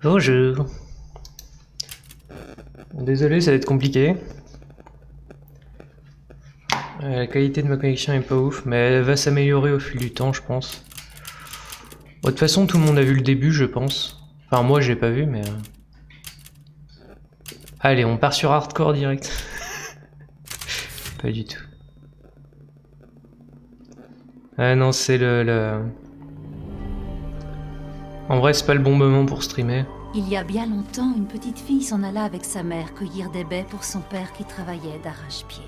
Bonjour. Désolé, ça va être compliqué. La qualité de ma connexion est pas ouf, mais elle va s'améliorer au fil du temps, je pense. Bon, de toute façon, tout le monde a vu le début, je pense. Enfin, moi, j'ai pas vu, mais... Allez, on part sur hardcore direct. Pas du tout. Ah non, c'est En vrai, c'est pas le bon moment pour streamer. Il y a bien longtemps, une petite fille s'en alla avec sa mère cueillir des baies pour son père qui travaillait d'arrache-pied.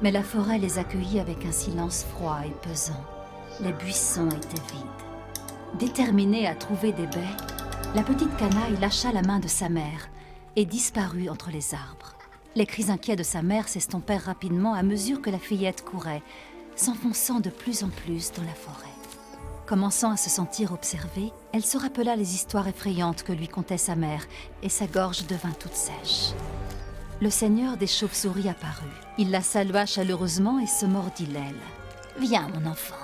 Mais la forêt les accueillit avec un silence froid et pesant. Les buissons étaient vides. Déterminée à trouver des baies, la petite canaille lâcha la main de sa mère et disparut entre les arbres. Les cris inquiets de sa mère s'estompèrent rapidement à mesure que la fillette courait, s'enfonçant de plus en plus dans la forêt. Commençant à se sentir observée, elle se rappela les histoires effrayantes que lui contait sa mère, et sa gorge devint toute sèche. Le seigneur des chauves-souris apparut. Il la salua chaleureusement et se mordit l'aile. « Viens, mon enfant,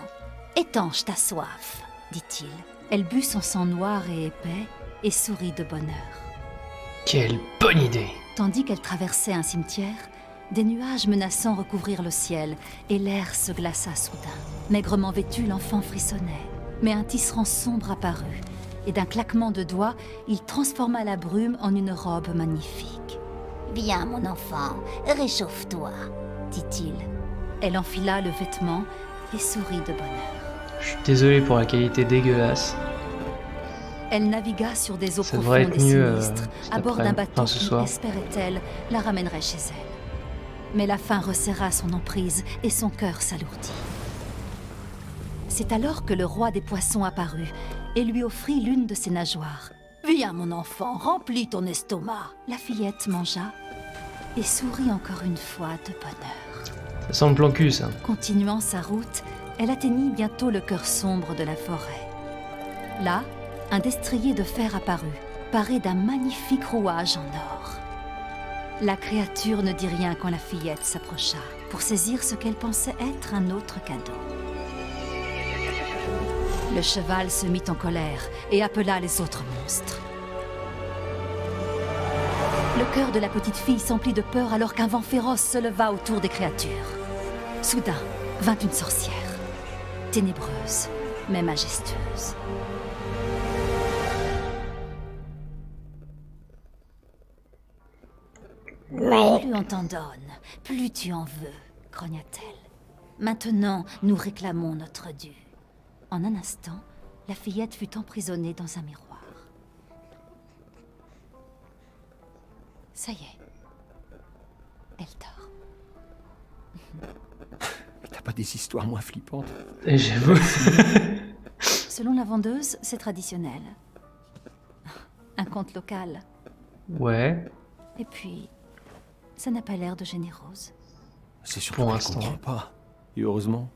étanche ta soif, dit-il. Elle but son sang noir et épais, et sourit de bonheur. Quelle bonne idée! Tandis qu'elle traversait un cimetière, des nuages menaçants recouvrirent le ciel, et l'air se glaça soudain. Maigrement vêtu, l'enfant frissonnait. Mais un tisserand sombre apparut, et d'un claquement de doigts, il transforma la brume en une robe magnifique. « Viens, mon enfant, réchauffe-toi, dit-il. Elle enfila le vêtement et sourit de bonheur. Je suis désolé pour la qualité dégueulasse. Elle navigua sur des eaux Ça devrait profondes être et mieux sinistres, cet à bord d'un après-midi, bateau enfin ce qui, soir. espérait-elle, la ramènerait chez elle. Mais la faim resserra son emprise et son cœur s'alourdit. C'est alors que le roi des poissons apparut et lui offrit l'une de ses nageoires. « Viens, mon enfant, remplis ton estomac !» La fillette mangea et sourit encore une fois de bonheur. Ça sent le plan cul, ça. Continuant sa route, elle atteignit bientôt le cœur sombre de la forêt. Là, un destrier de fer apparut, paré d'un magnifique rouage en or. La créature ne dit rien quand la fillette s'approcha, pour saisir ce qu'elle pensait être un autre cadeau. Le cheval se mit en colère et appela les autres monstres. Le cœur de la petite fille s'emplit de peur alors qu'un vent féroce se leva autour des créatures. Soudain, vint une sorcière, ténébreuse, mais majestueuse. Plus on t'en donne, plus tu en veux, grogna-t-elle. Maintenant, nous réclamons notre dû. En un instant, la fillette fut emprisonnée dans un miroir. Ça y est. Elle dort. T'as pas des histoires moins flippantes? Et j'avoue. Selon la vendeuse, c'est traditionnel. Un conte local. Ouais, Et puis, ça n'a pas l'air de générose. C'est surtout Pour qu'elle l'instant. comprend pas. Et heureusement.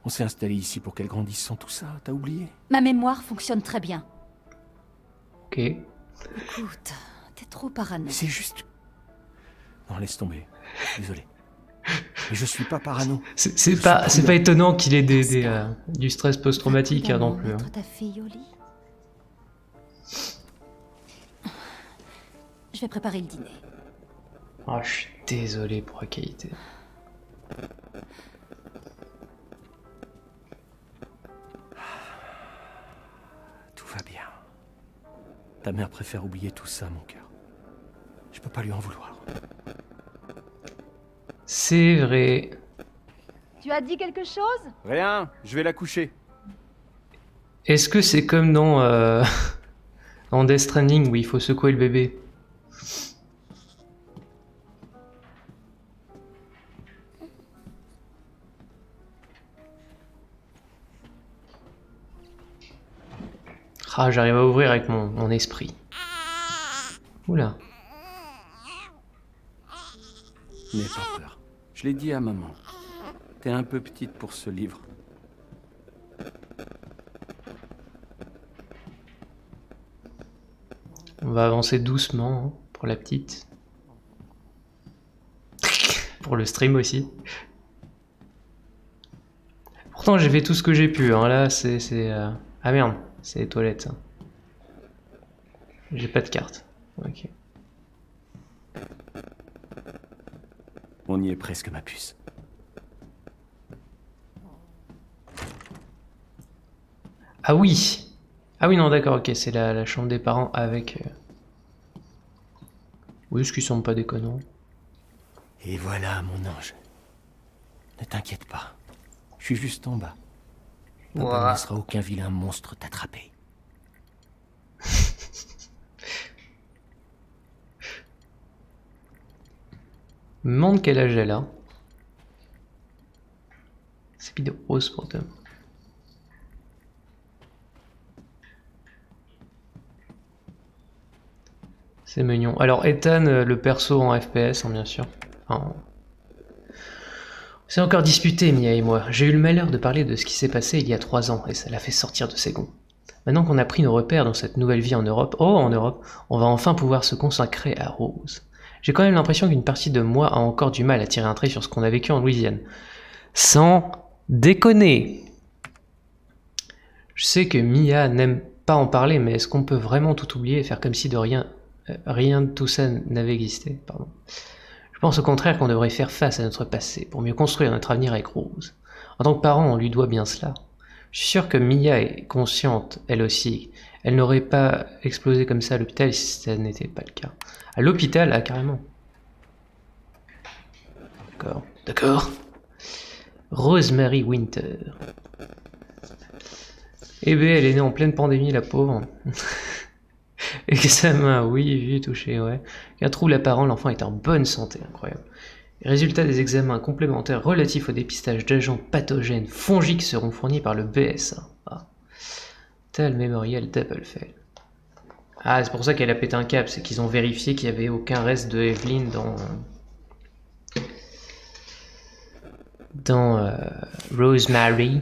On s'est installé ici pour qu'elle grandisse sans tout ça, t'as oublié? Ma mémoire fonctionne très bien. ok. Écoute, t'es trop parano. C'est juste... Non, laisse tomber. Désolé. Mais je suis pas parano. C'est pas étonnant qu'il ait du stress post-traumatique hein, non plus. Mettre ta fille au lit. Je vais préparer le dîner. Ah, je suis désolé pour la qualité. Tout va bien. Ta mère préfère oublier tout ça, mon cœur. Je peux pas lui en vouloir. C'est vrai. Tu as dit quelque chose? Rien, je vais la coucher. Est-ce que c'est comme dans, dans Death Stranding où il faut secouer le bébé? Ah, j'arrive à ouvrir avec mon esprit. Oula. N'aie pas peur. Je l'ai dit à maman. T'es un peu petite pour ce livre. On va avancer doucement hein, pour la petite. Pour le stream aussi. Pourtant j'ai fait tout ce que j'ai pu. Hein. Là c'est... Ah merde, c'est les toilettes. Ça. J'ai pas de carte. Ok. On y est presque, ma puce. Ah oui! Ah oui, non, d'accord, ok, c'est la chambre des parents avec... Oui, ce qui semble pas déconnant. Et voilà, mon ange. Ne t'inquiète pas. Je suis juste en bas. Papa ne laissera aucun vilain monstre t'attraper. Je me demande quel âge elle a. Speed Rose pour Tom. C'est mignon. Alors Ethan, le perso en FPS, hein, bien sûr. Enfin, c'est encore disputé, Mia et moi. J'ai eu le malheur de parler de ce qui s'est passé il y a 3 ans, et ça l'a fait sortir de ses gonds. Maintenant qu'on a pris nos repères dans cette nouvelle vie en Europe, on va enfin pouvoir se consacrer à Rose. J'ai quand même l'impression qu'une partie de moi a encore du mal à tirer un trait sur ce qu'on a vécu en Louisiane. Sans déconner. Je sais que Mia n'aime pas en parler, mais est-ce qu'on peut vraiment tout oublier et faire comme si de rien de tout ça n'avait existé, pardon. Je pense au contraire qu'on devrait faire face à notre passé pour mieux construire notre avenir avec Rose. En tant que parent, on lui doit bien cela. Je suis sûr que Mia est consciente, elle aussi. Elle n'aurait pas explosé comme ça à l'hôpital si ça n'était pas le cas. À l'hôpital, ah carrément. D'accord. D'accord. Rosemary Winter. Eh ben, elle est née en pleine pandémie, la pauvre. Examen, oui, vu, touché, ouais. Un trouble apparent, l'enfant est en bonne santé, incroyable. Les résultats des examens complémentaires relatifs au dépistage d'agents pathogènes fongiques seront fournis par le BSA. Ah. Tel mémorial double fail. Ah, c'est pour ça qu'elle a pété un câble, c'est qu'ils ont vérifié qu'il n'y avait aucun reste de Evelyn dans Rosemary.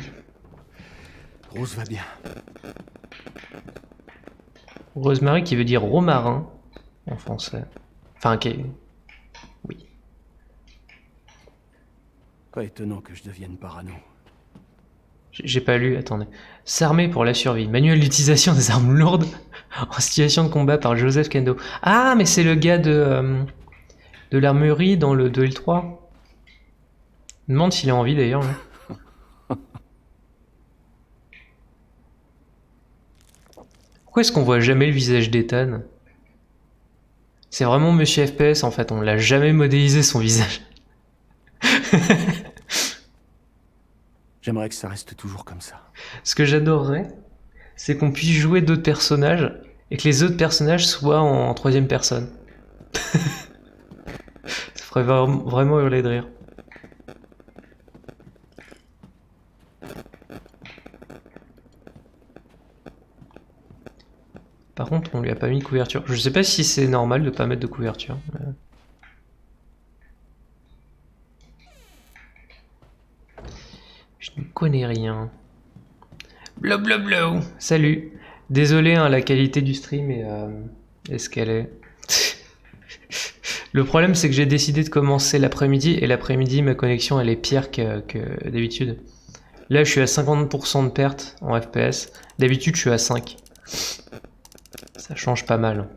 Rose va bien. Rosemary qui veut dire romarin en français. Enfin, oui. Pas étonnant que je devienne parano. J'ai pas lu, attendez. S'armer pour la survie. Manuel d'utilisation des armes lourdes en situation de combat par Joseph Kendo. Ah, mais c'est le gars de l'armurerie dans le 2 et le 3. Je me demande s'il a envie d'ailleurs. Pourquoi est-ce qu'on voit jamais le visage d'Ethan? C'est vraiment Monsieur FPS en fait, on l'a jamais modélisé son visage. J'aimerais que ça reste toujours comme ça. Ce que j'adorerais, c'est qu'on puisse jouer d'autres personnages et que les autres personnages soient en troisième personne. Ça ferait vraiment hurler de rire. Par contre, on lui a pas mis de couverture. Je sais pas si c'est normal de pas mettre de couverture. Je ne connais rien. Blablabla. Salut. Désolé, hein, la qualité du stream est ce qu'elle est. Le problème, c'est que j'ai décidé de commencer l'après-midi, et l'après-midi, ma connexion, elle est pire que d'habitude. Là, je suis à 50% de perte en FPS. D'habitude, je suis à 5. Ça change pas mal.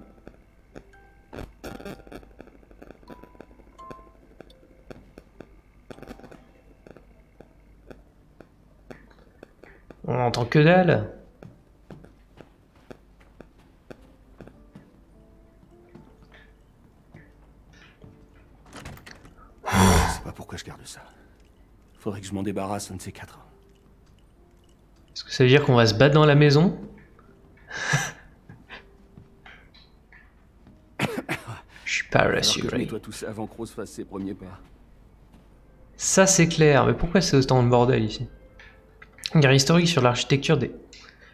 On entend que dalle. Je sais pas pourquoi je garde ça. Faudrait que je m'en débarrasse un de ces 4. Est-ce que ça veut dire qu'on va se battre dans la maison? Je suis pas rassuré. Nettoie tout ça avant que Rose fasse ses premiers pas. Ça c'est clair, mais pourquoi c'est autant de bordel ici? Guerre historique sur l'architecture des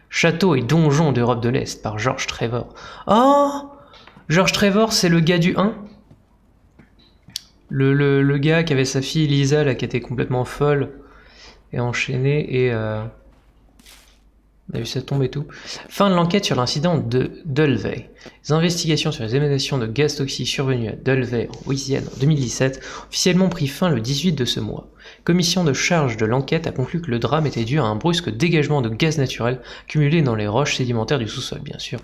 châteaux et donjons d'Europe de l'Est par George Trevor. Oh, George Trevor, c'est le gars du 1? Le gars qui avait sa fille Lisa, là, qui était complètement folle et enchaînée, et on a vu ça tomber et tout. Fin de l'enquête sur l'incident de Dulvey. Les investigations sur les émanations de gaz toxiques survenues à Dulvey, en Louisiane, en 2017, ont officiellement pris fin le 18 de ce mois. Commission de charge de l'enquête a conclu que le drame était dû à un brusque dégagement de gaz naturel cumulé dans les roches sédimentaires du sous-sol, bien sûr.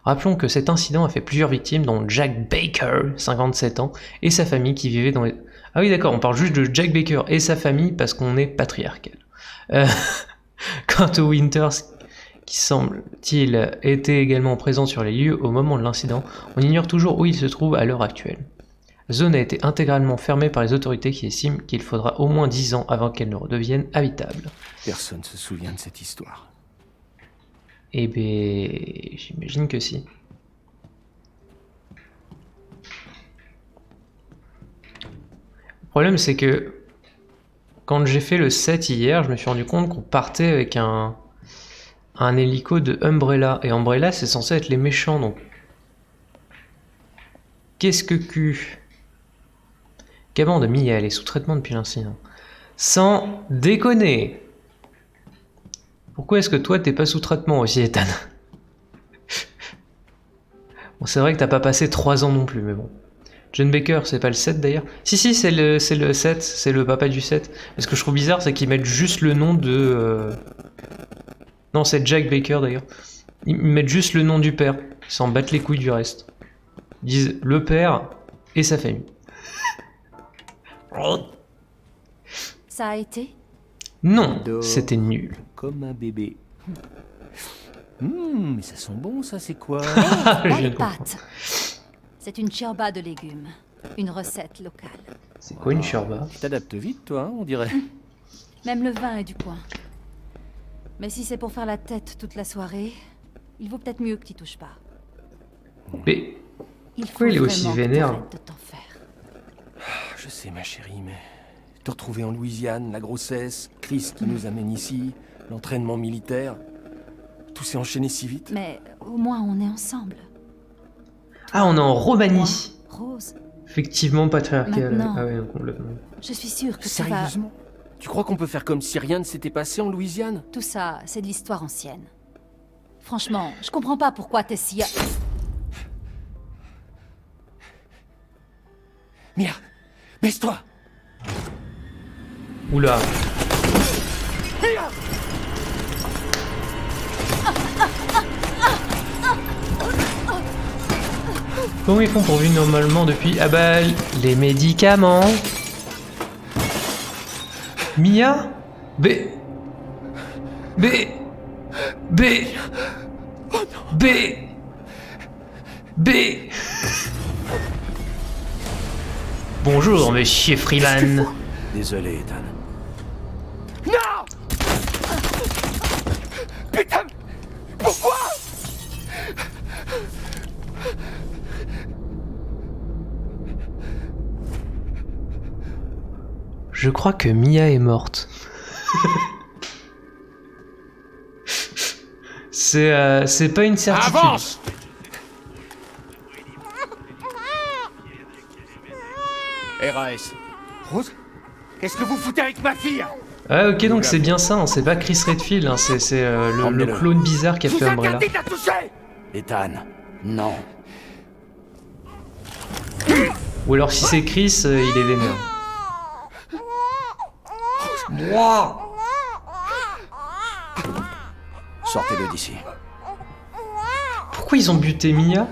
Rappelons que cet incident a fait plusieurs victimes, dont Jack Baker, 57 ans, et sa famille qui vivait dans les... Ah oui d'accord, on parle juste de Jack Baker et sa famille parce qu'on est patriarcal. Quant aux Winters, qui semble-t-il était également présent sur les lieux au moment de l'incident, on ignore toujours où il se trouve à l'heure actuelle. La zone a été intégralement fermée par les autorités qui estiment qu'il faudra au moins 10 ans avant qu'elle ne redevienne habitable. Personne se souvient de cette histoire. Eh ben, j'imagine que si. Le problème c'est que quand j'ai fait le set hier, je me suis rendu compte qu'on partait avec un hélico de Umbrella. Et Umbrella c'est censé être les méchants donc. Qu'est-ce que Q? Caban de Mia, elle est sous traitement depuis l'incident. Sans déconner! Pourquoi est-ce que toi t'es pas sous traitement aussi, Ethan? Bon, c'est vrai que t'as pas passé 3 ans non plus, mais bon. John Baker, c'est pas le 7 d'ailleurs? Si, c'est le 7, c'est le papa du 7. Mais ce que je trouve bizarre, c'est qu'ils mettent juste le nom de... Non, c'est Jack Baker d'ailleurs. Ils mettent juste le nom du père. Ils s'en battent les couilles du reste. Ils disent le père et sa famille. Ça a été? Non, Dors. c'était nul. Comme un bébé. Mais ça sent bon, ça, c'est quoi? Je viens Belle de comprendre. pâte. C'est une ciorba de légumes. Une recette locale. C'est quoi une shorba? Tu t'adaptes vite, toi, hein, on dirait. Même le vin est du coin. Mais si c'est pour faire la tête toute la soirée, il vaut peut-être mieux que tu touches pas. Mais Il pourquoi il est aussi vraiment que vénère? t'arrêtes de t'en faire. Je sais, ma chérie, mais... Te retrouver en Louisiane, la grossesse, Chris qui nous amène ici, l'entraînement militaire... Tout s'est enchaîné si vite. Mais au moins on est ensemble. Ah, on est en Roumanie. Moi, Rose, Effectivement, patriarcal. Maintenant. Ah ouais, non, complètement. je suis sûre que tu vas... Sérieusement? Tu crois qu'on peut faire comme si rien ne s'était passé en Louisiane? Tout ça, c'est de l'histoire ancienne. Franchement, je comprends pas pourquoi t'es si... Mia, baisse-toi! Oula. Comment ils font pour vivre normalement depuis... Ah bah, les médicaments. Mia? B... B... B... B... B... Bonjour, monsieur Freeman. Désolé, Ethan. Non! Putain! Pourquoi? Je crois que Mia est morte. C'est pas une certitude. Avance! RAS. Rose? Qu'est-ce que vous foutez avec ma fille? Ah ok, donc c'est bien ça, hein, c'est pas Chris Redfield, hein, c'est le Emmenez-le. clone bizarre qui a fait Umbrella. interdis de la toucher! Ethan, non. Ou alors si c'est Chris, il est vénère. Sortez-le d'ici. Pourquoi ils ont buté Mia?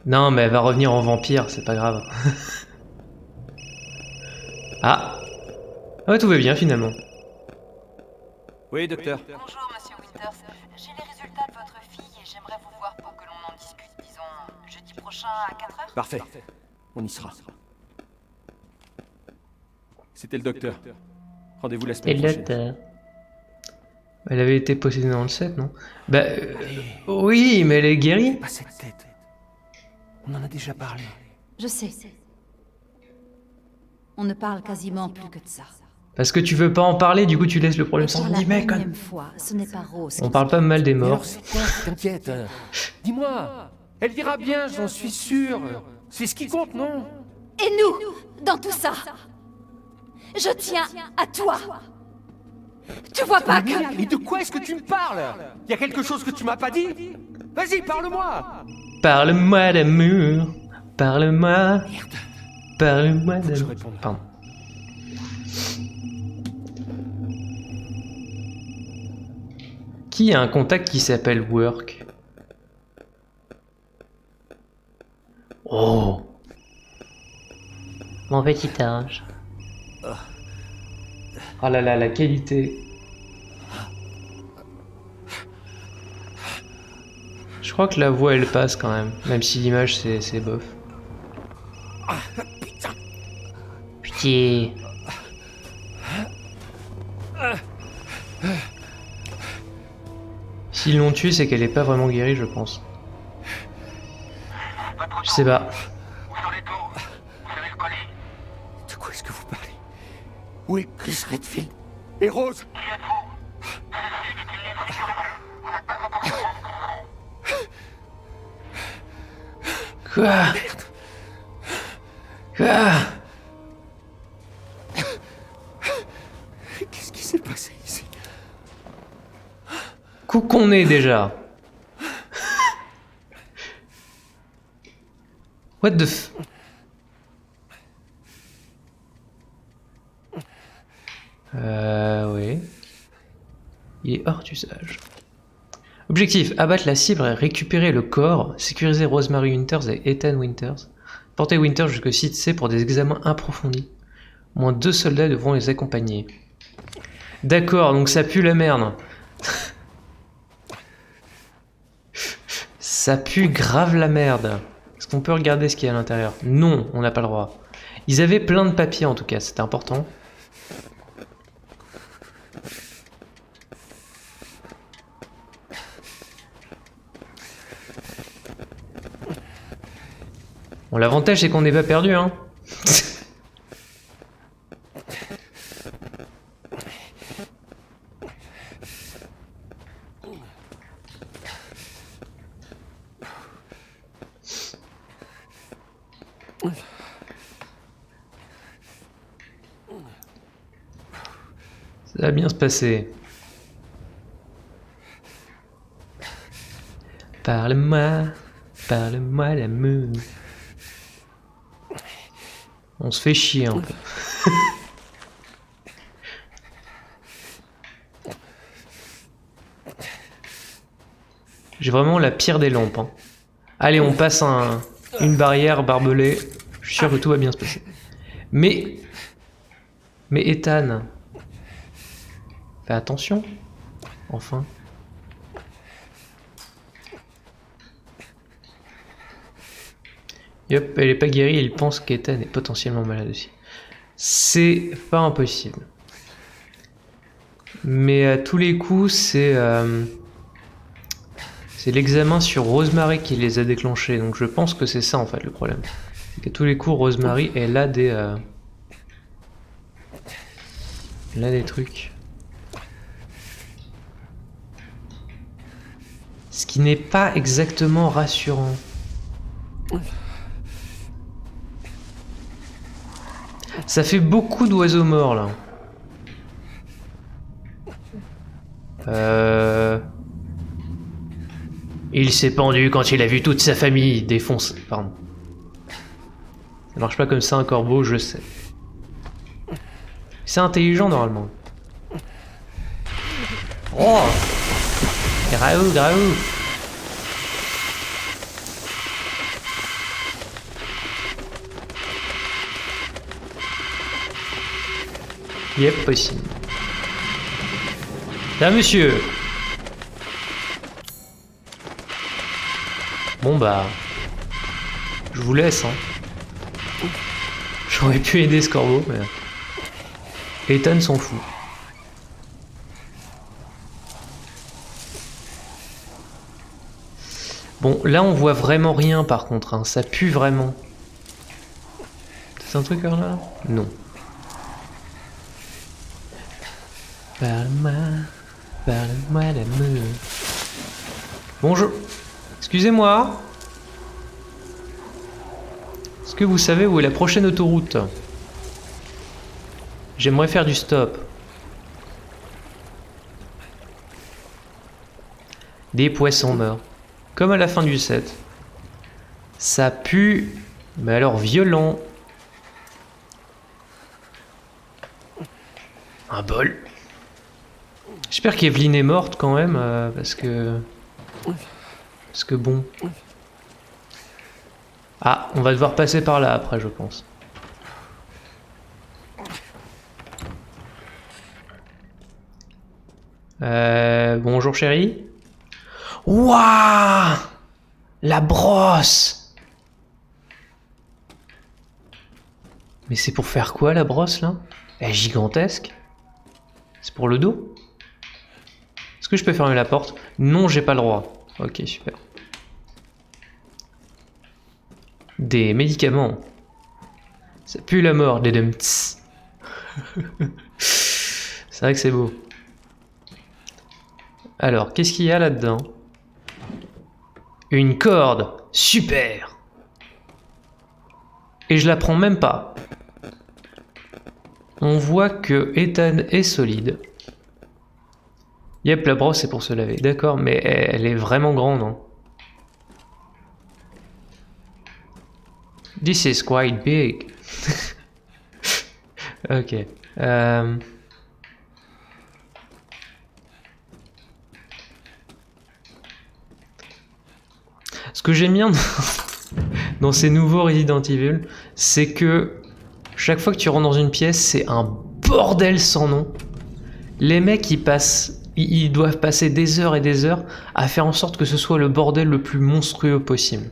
Non mais elle va revenir en vampire, c'est pas grave. Ah. Ah ouais, tout va bien finalement. Oui, docteur. Bonjour, monsieur Winters. J'ai les résultats de votre fille et j'aimerais vous voir pour que l'on en discute, disons, jeudi prochain à 4h. Parfait. On y sera. C'était le docteur. Rendez-vous la Et semaine là, prochaine. elle avait été possédée dans le set, non? Bah oui, mais elle est guérie. Pas cette tête. On en a déjà parlé. Je sais. On ne parle quasiment plus que de ça. Parce que tu veux pas en parler, du coup tu laisses le problème Et sans pour la dire, mec. énième fois, ce n'est pas Rose On qui- parle pas mal des Mais morts. alors c'est quoi qui t'inquiète? Dis-moi. Elle ira bien, j'en suis sûr. C'est ce qui compte, non? Et nous, dans tout ça, je tiens à toi. Tu vois pas que... Mais de quoi est-ce que tu me parles? Y a quelque chose que tu m'as pas dit? Vas-y, parle-moi. Parle-moi d'amour. Parle-moi. Parle-moi Faut que je d'amour. réponde. Pardon. Qui a un contact qui s'appelle Work? Oh. Mon petit ange. Oh là là, la qualité. Je crois que la voix elle passe quand même si l'image c'est bof. Putain. S'ils l'ont tuée, c'est qu'elle est pas vraiment guérie, je pense. Je sais pas. De quoi est-ce que vous parlez? Où est Chris Redfield? Et Rose? Quoi? Quoi? Qu'est-ce qui s'est passé ici? Où qu'on est déjà? What the f... oui. Il est hors d'usage. Objectif, abattre la cible et récupérer le corps, sécuriser Rosemary Winters et Ethan Winters, porter Winters jusqu'au site C pour des examens approfondis. Au moins 2 soldats devront les accompagner. D'accord, donc ça pue la merde. Ça pue grave la merde. Est-ce qu'on peut regarder ce qu'il y a à l'intérieur? Non, on n'a pas le droit. Ils avaient plein de papiers en tout cas, c'était important. Bon, l'avantage c'est qu'on n'est pas perdu, hein. Ça va bien se passer. Parle-moi, parle-moi l'amour. On se fait chier un peu. J'ai vraiment la pire des lampes. Hein. Allez, on passe une barrière barbelée. Je suis sûr que tout va bien se passer. Mais Ethan, fais attention. Enfin. Yep, elle est pas guérie et il pense qu'Ethan est potentiellement malade aussi. C'est pas impossible. Mais à tous les coups, c'est l'examen sur Rosemary qui les a déclenchés. Donc je pense que c'est ça en fait le problème. C'est qu'à tous les coups, Rosemary, elle a des trucs. Ce qui n'est pas exactement rassurant. Ça fait beaucoup d'oiseaux morts là. Il s'est pendu quand il a vu toute sa famille défoncer. Pardon. Ça marche pas comme ça un corbeau, je sais. C'est intelligent normalement. Oh! Graou, graou! Yep, possible. Là, monsieur! Bon bah... Je vous laisse, hein. J'aurais pu aider ce corbeau, mais... Ethan s'en fout. Bon, là on voit vraiment rien par contre, hein. Ça pue vraiment. C'est un truc là? Non. Parle-moi, parle-moi d'amour. Bonjour. Excusez-moi. Est-ce que vous savez où est la prochaine autoroute? J'aimerais faire du stop. Des poissons morts. Comme à la fin du set. Ça pue. Mais alors violent. Un bol. J'espère qu'Evelyne est morte quand même, parce que bon. Ah, on va devoir passer par là après, je pense. Bonjour chérie. Waouh! La brosse! Mais c'est pour faire quoi la brosse là? Elle est gigantesque. C'est pour le dos? Est-ce que je peux fermer la porte? Non, j'ai pas le droit. Ok, super. Des médicaments. Ça pue la mort, des dums. C'est vrai que c'est beau. Alors, qu'est-ce qu'il y a là-dedans? Une corde. Super! Et je la prends même pas. On voit que Ethan est solide. Yep, la brosse c'est pour se laver. D'accord, mais elle est vraiment grande. Hein. This is quite big. Ok. Ce que j'aime bien dans ces nouveaux Resident Evil, c'est que chaque fois que tu rentres dans une pièce, c'est un bordel sans nom. Les mecs, ils doivent passer des heures et des heures à faire en sorte que ce soit le bordel le plus monstrueux possible.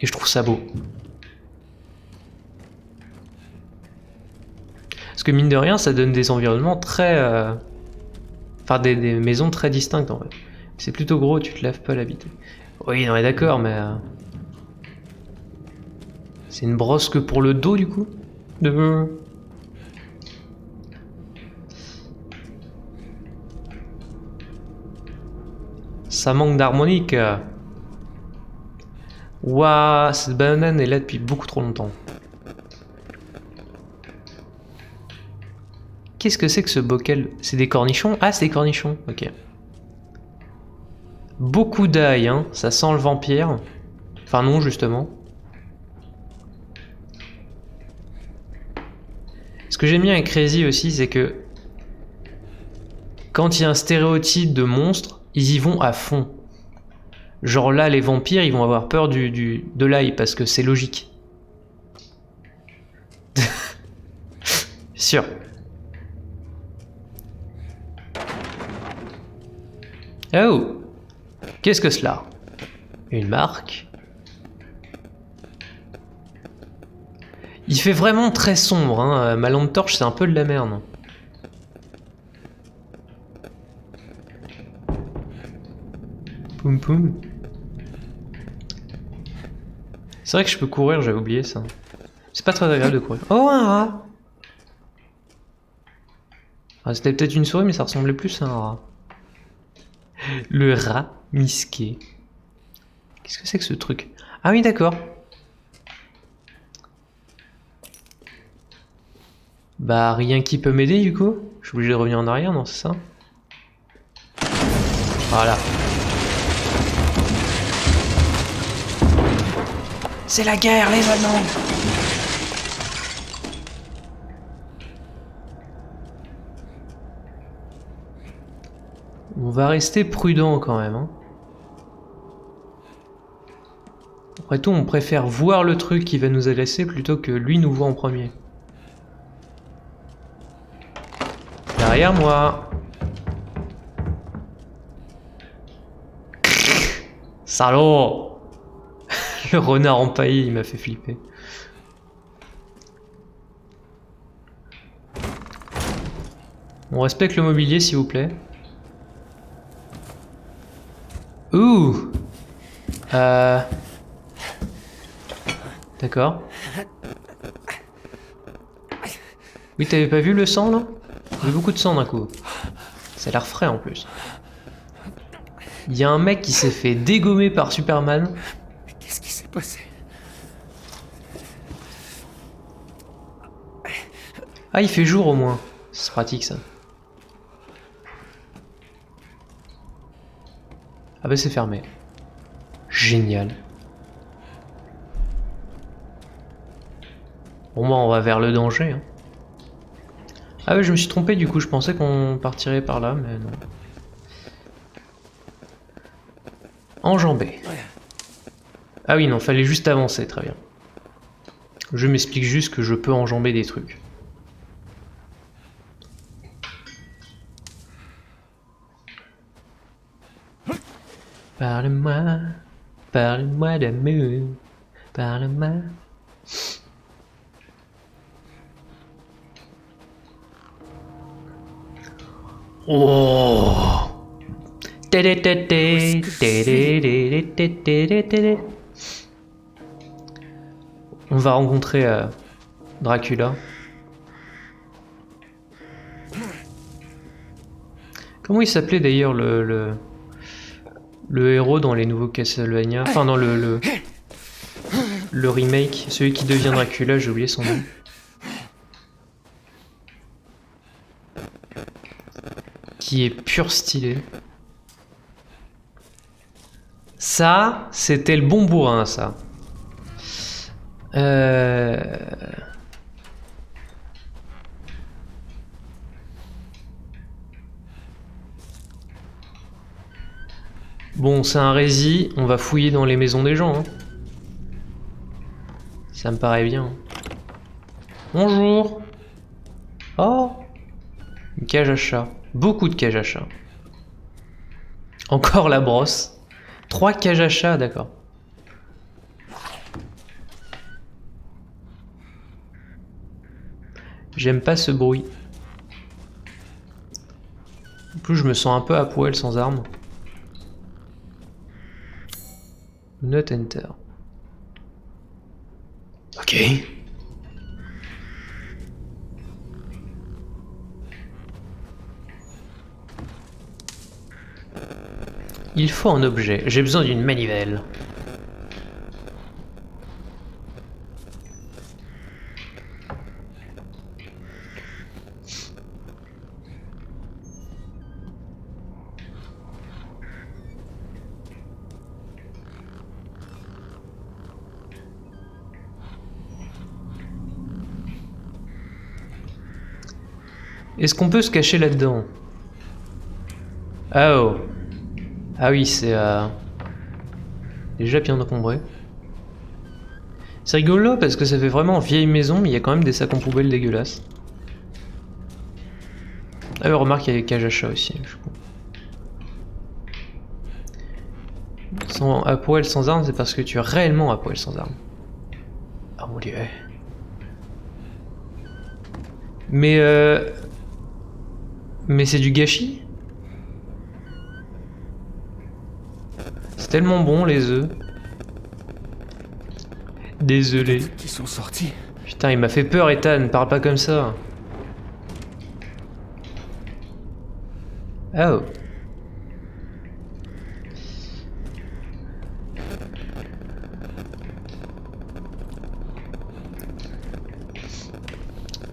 Et je trouve ça beau. Parce que mine de rien, ça donne des environnements très... Enfin, des maisons très distinctes en fait. C'est plutôt gros, tu te laves pas l'habiter. Oui, non mais d'accord, mais... C'est une brosse que pour le dos du coup Ça manque d'harmonique. Ouah, cette banane est là depuis beaucoup trop longtemps. Qu'est-ce que c'est que ce bocal? C'est des cornichons? Ah, c'est des cornichons, ok. Beaucoup d'ail, hein, ça sent le vampire. Enfin non, justement. Ce que j'aime bien avec Crazy aussi, c'est que quand il y a un stéréotype de monstre, ils y vont à fond. Genre là, les vampires, ils vont avoir peur de l'ail parce que c'est logique. Sûr. Oh! Qu'est-ce que cela? Une marque? Il fait vraiment très sombre, hein. Ma lampe torche, c'est un peu de la merde. Poum poum. C'est vrai que je peux courir, j'avais oublié ça. C'est pas très agréable de courir. Oh, un rat! Ah, c'était peut-être une souris, mais ça ressemblait plus à un rat. Le rat misqué. Qu'est-ce que c'est que ce truc? Ah oui, d'accord. Bah, rien qui peut m'aider du coup. Je suis obligé de revenir en arrière, non, c'est ça? Voilà. C'est la guerre, les Allemands! On va rester prudent quand même. Hein. Après tout, on préfère voir le truc qui va nous agresser plutôt que lui nous voit en premier. Derrière moi. Salaud! Le renard empaillé, il m'a fait flipper. On respecte le mobilier, s'il vous plaît. Ouh! D'accord. Oui, t'avais pas vu le sang, là? Il y a beaucoup de sang d'un coup. Ça a l'air frais, en plus. Il y a un mec qui s'est fait dégommer par Superman. Mais qu'est-ce qui s'est passé? Ah, il fait jour au moins. C'est pratique, ça. Ah bah c'est fermé. Génial. Bon, moi, on va vers le danger. Hein. Ah oui, je me suis trompé du coup, je pensais qu'on partirait par là, mais non. Enjamber. Ah oui, non, fallait juste avancer, très bien. Je m'explique juste que je peux enjamber des trucs. Parle-moi d'amour, parle-moi. Oh! On va rencontrer Dracula. Comment il s'appelait d'ailleurs le héros dans les nouveaux Castlevania? Enfin dans le remake, celui qui devient Dracula, j'ai oublié son nom. Qui est pur stylé. Ça, c'était le bon bourrin, ça. Bon, c'est un rési, on va fouiller dans les maisons des gens. Hein. Ça me paraît bien. Bonjour. Oh, une cage à chat. Beaucoup de cages à chat. Encore la brosse. 3 cages à chat, d'accord. J'aime pas ce bruit. En plus, je me sens un peu à poil sans arme. Not enter. Ok. Il faut un objet. J'ai besoin d'une manivelle. Est-ce qu'on peut se cacher là-dedans? Oh. Ah oui, c'est déjà bien encombré. C'est rigolo parce que ça fait vraiment vieille maison, mais il y a quand même des sacs en poubelle dégueulasses. Ah oui, remarque, il y a des cages à chat aussi. Sans à poil sans armes, c'est parce que tu es réellement à poil sans armes. Oh mon dieu. Mais c'est du gâchis. C'est tellement bon les œufs. Désolé. Qui sont sortis? Putain, il m'a fait peur, Ethan, parle pas comme ça. Oh.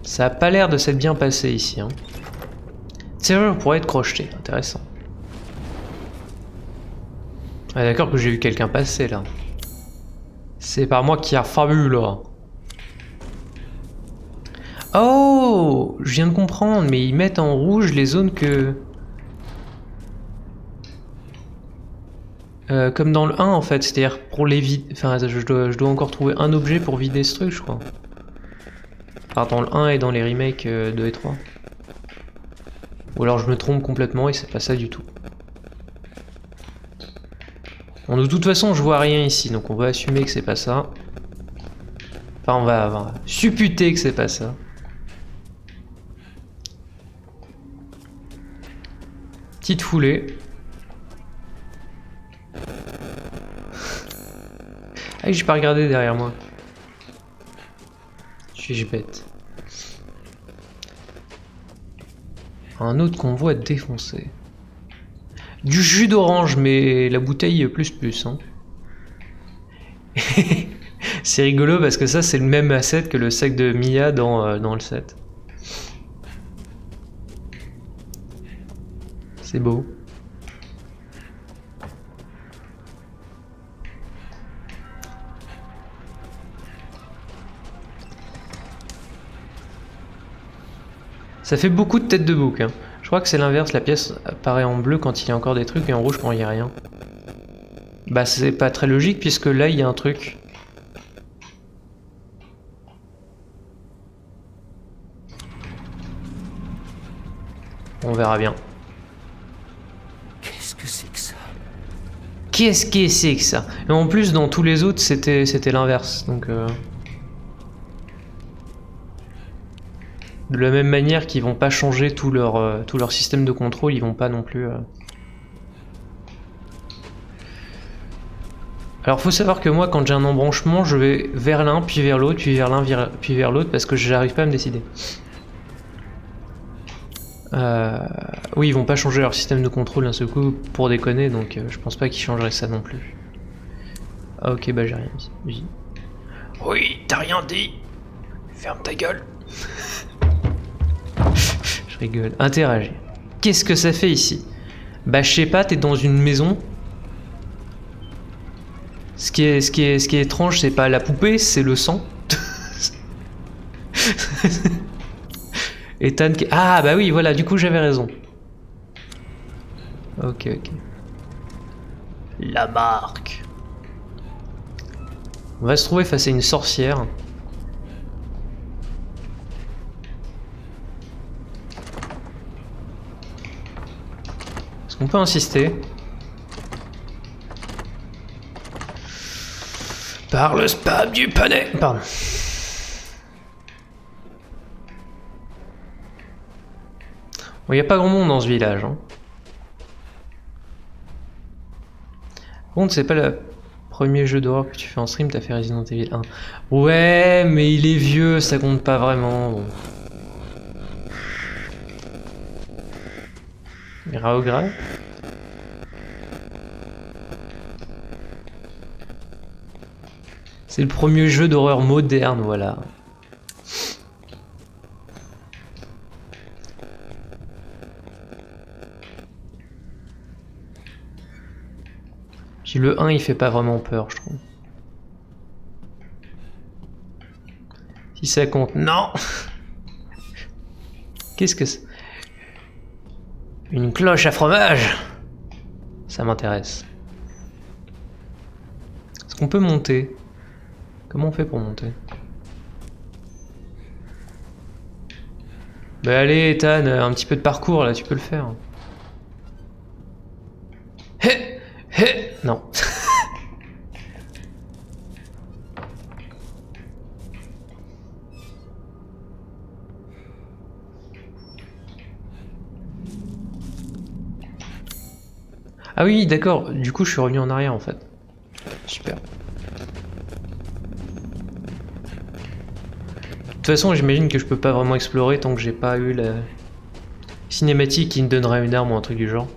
Ça a pas l'air de s'être bien passé ici. Hein. Serrure pourrait être crocheté, intéressant. Ah, d'accord que j'ai vu quelqu'un passer là. C'est par moi qui a fabu là. Oh, je viens de comprendre, mais ils mettent en rouge les zones que... comme dans le 1 en fait, c'est-à-dire pour les vider... Enfin, je dois encore trouver un objet pour vider ce truc, je crois. Enfin, dans le 1 et dans les remakes 2 et 3. Ou alors je me trompe complètement et c'est pas ça du tout. Bon, de toute façon, je vois rien ici, donc on va assumer que c'est pas ça. Enfin, on va supputer que c'est pas ça. Petite foulée. Ah, j'ai pas regardé derrière moi. Suis-je bête? Un autre convoi défoncé. Du jus d'orange, mais la bouteille plus. Hein. C'est rigolo parce que ça, c'est le même asset que le sac de Mia dans le set. C'est beau. Ça fait beaucoup de têtes de bouc. Hein. Je crois que c'est l'inverse, la pièce apparaît en bleu quand il y a encore des trucs et en rouge quand il n'y a rien. Bah c'est pas très logique puisque là il y a un truc. On verra bien. Qu'est-ce que c'est que ça? Qu'est-ce que c'est que ça? Et en plus dans tous les autres c'était l'inverse. Donc de la même manière qu'ils vont pas changer tout leur système de contrôle, ils vont pas non plus... Alors faut savoir que moi quand j'ai un embranchement je vais vers l'un, puis vers l'autre, puis vers l'un, puis vers l'autre parce que j'arrive pas à me décider. Oui ils vont pas changer leur système de contrôle d'un seul coup pour déconner donc je pense pas qu'ils changeraient ça non plus. Ah ok bah j'ai rien dit. Oui t'as rien dit. Ferme ta gueule. Je rigole. Interagir. Qu'est-ce que ça fait ici? Bah je sais pas, t'es dans une maison. Ce qui est étrange, c'est pas la poupée, c'est le sang. Ethan qui... Ah bah oui, voilà, du coup j'avais raison. Ok. La marque. On va se trouver face à une sorcière. Est-ce qu'on peut insister? Par le spam du panais. Pardon. Bon, y a pas grand monde dans ce village. Hein. Par contre, c'est pas le premier jeu d'horreur que tu fais en stream, t'as fait Resident Evil 1. Ouais, mais il est vieux, ça compte pas vraiment. Bon. Grave. C'est le premier jeu d'horreur moderne, voilà. Puis le 1 il fait pas vraiment peur, je trouve. Si ça compte. Non. Qu'est-ce que c'est? Une cloche à fromage. Ça m'intéresse. Est-ce qu'on peut monter? Comment on fait pour monter? Bah allez Ethan, un petit peu de parcours là, tu peux le faire. Hé! Non. Ah oui, d'accord, du coup je suis revenu en arrière en fait. Super. De toute façon, j'imagine que je peux pas vraiment explorer tant que j'ai pas eu la cinématique qui me donnerait une arme ou un truc du genre.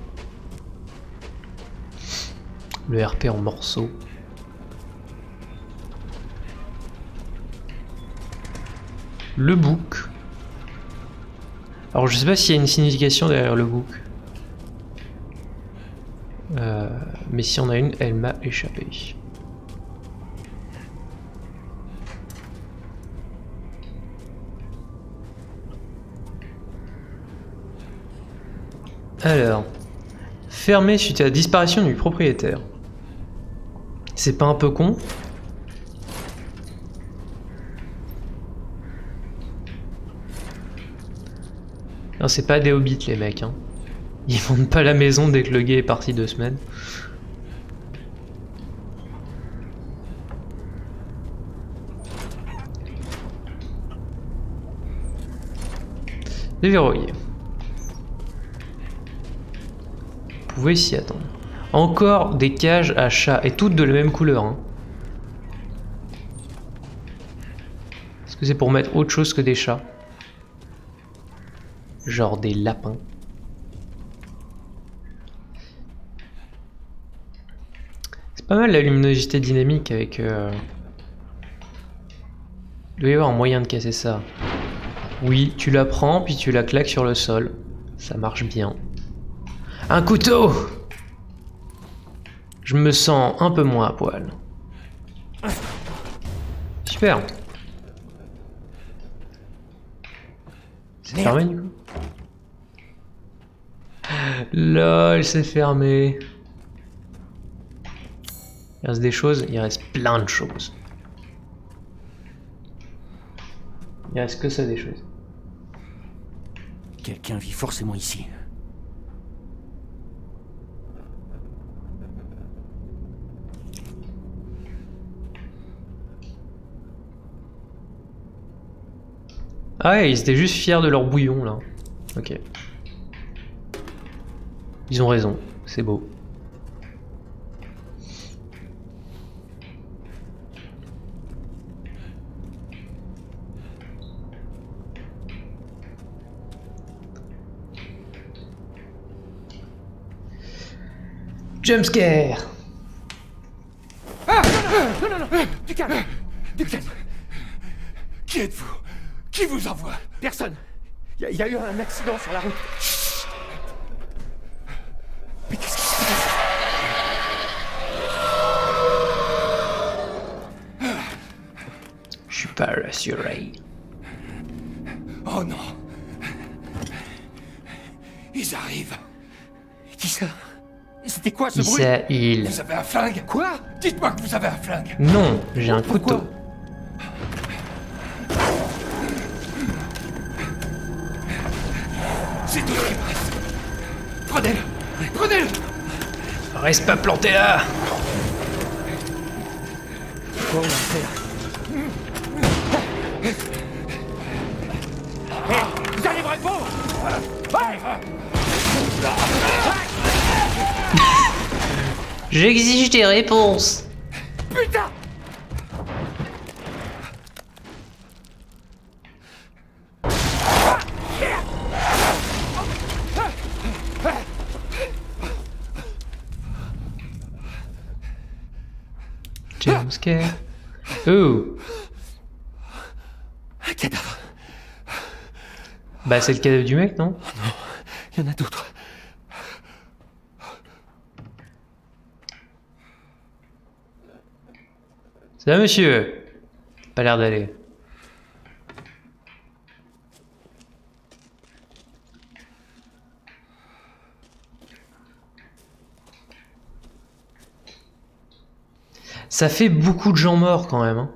Le RP en morceaux. Le book. Alors je sais pas s'il y a une signification derrière le book. Mais si on a une, elle m'a échappé. Alors, fermé suite à la disparition du propriétaire. C'est pas un peu con? Non, c'est pas des hobbits les mecs, hein. Ils vendent pas la maison dès que le gars est parti 2 semaines. Déverrouillé. Vous pouvez s'y attendre. Encore des cages à chats, et toutes de la même couleur. Hein. Est-ce que c'est pour mettre autre chose que des chats? Genre des lapins. C'est pas mal la luminosité dynamique avec... Il doit y avoir un moyen de casser ça. Oui, tu la prends, puis tu la claques sur le sol. Ça marche bien. Un couteau! Je me sens un peu moins à poil. Super. C'est fermé du coup? LOL, c'est fermé. Il reste des choses, il reste plein de choses. Il reste que ça des choses. Quelqu'un vit forcément ici. Ah ouais, ils étaient juste fiers de leur bouillon là. Ok. Ils ont raison, c'est beau. Jumpscare! Non, du calme. Du calme. Qui êtes-vous? Qui vous envoie? Personne. Il y a eu un accident sur la route. Chut. Mais qu'est-ce qui se passe? Je suis pas rassuré. Oh non. Ils arrivent. Qui ça? C'était quoi ce bruit? Isaïl. Vous avez un flingue? Quoi? Dites-moi que vous avez un flingue. Non, j'ai un Pourquoi? couteau. C'est tout ce qui me reste. Prenez-le. Prenez-le. Reste pas planté là! Quoi on va faire? Vous allez me répondre? J'exige des réponses! Putain! Jumpscare. Oh! Un cadavre. Bah c'est le cadavre du mec, non? Il y en a d'autres. Ça va monsieur? Pas l'air d'aller. Ça fait beaucoup de gens morts quand même. Hein.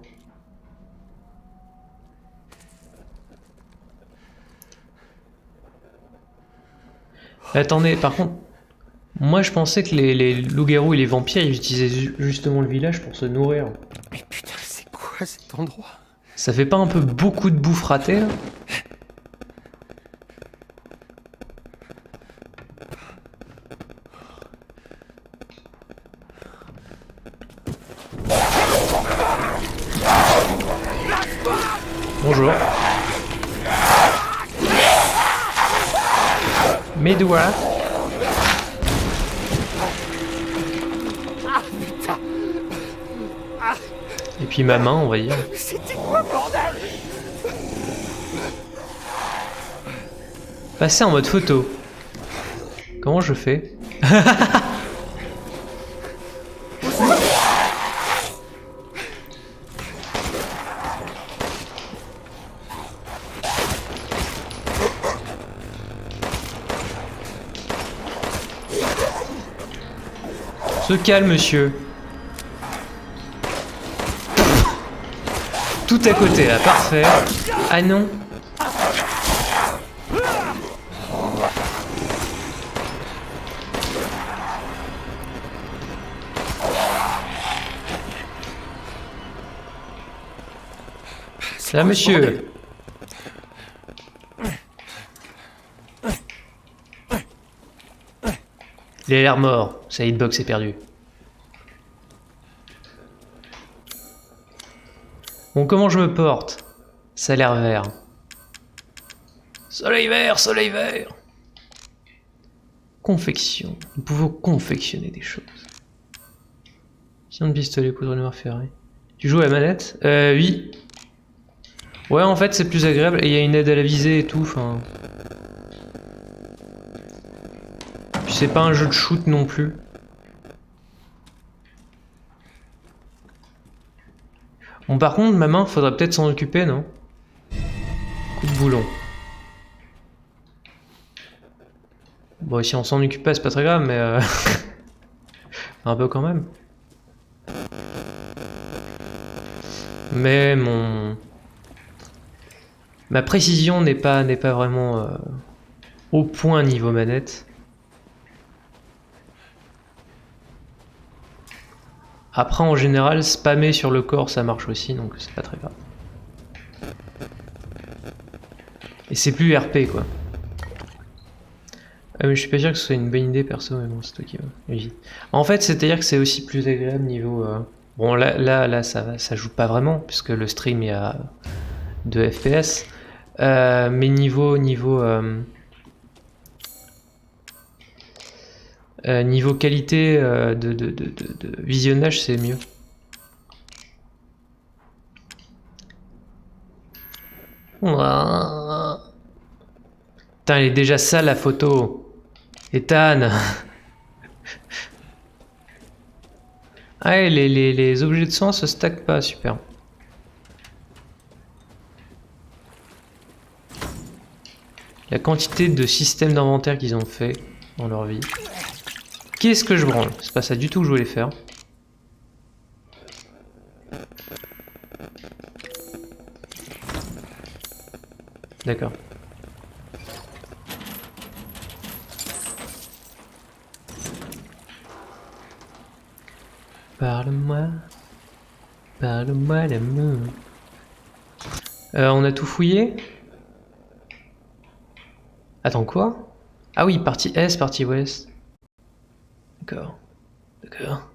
Attendez, par contre, moi je pensais que les loups-garous et les vampires ils utilisaient justement le village pour se nourrir. Mais putain, c'est quoi cet endroit? Ça fait pas un peu beaucoup de bouffe ratée là? Bonjour. Mes doigts. Et puis ma main, on va dire. C'était quoi, bordel? Passer en mode photo. Comment je fais? Se calme, monsieur. Tout à côté, là, parfait. Ah non. Ça, monsieur. Il a l'air mort. Sa hitbox est perdue. Bon, comment je me porte? Ça a l'air vert. Soleil vert, soleil vert. Confection. Nous pouvons confectionner des choses. Tiens de pistolet, poudre noire ferrée. Tu joues à la manette? Oui. Ouais, en fait, c'est plus agréable et il y a une aide à la visée et tout, enfin... Puis c'est pas un jeu de shoot non plus. Bon, par contre, ma main, faudrait peut-être s'en occuper, non? Coup de boulon. Bon, si on s'en occupe pas, c'est pas très grave, mais un peu quand même. Mais ma précision n'est pas vraiment au point niveau manette. Après, en général, spammer sur le corps, ça marche aussi, donc c'est pas très grave. Et c'est plus RP, quoi. Mais je suis pas sûr que ce soit une bonne idée, perso, mais bon, c'est toi qui vas. En fait, c'est-à-dire que c'est aussi plus agréable niveau... Bon, là ça joue pas vraiment, puisque le stream est à 2 FPS. Mais niveau qualité de visionnage, c'est mieux. Putain, elle est déjà sale la photo. Ethan. Ah, et les objets de soin se stackent pas, super. La quantité de systèmes d'inventaire qu'ils ont fait dans leur vie. Qu'est-ce que je branle? C'est pas ça du tout que je voulais faire. D'accord. Parle-moi. Parle-moi l'amour. On a tout fouillé? Attends, quoi? Ah oui, partie Est, partie Ouest. D'accord. D'accord.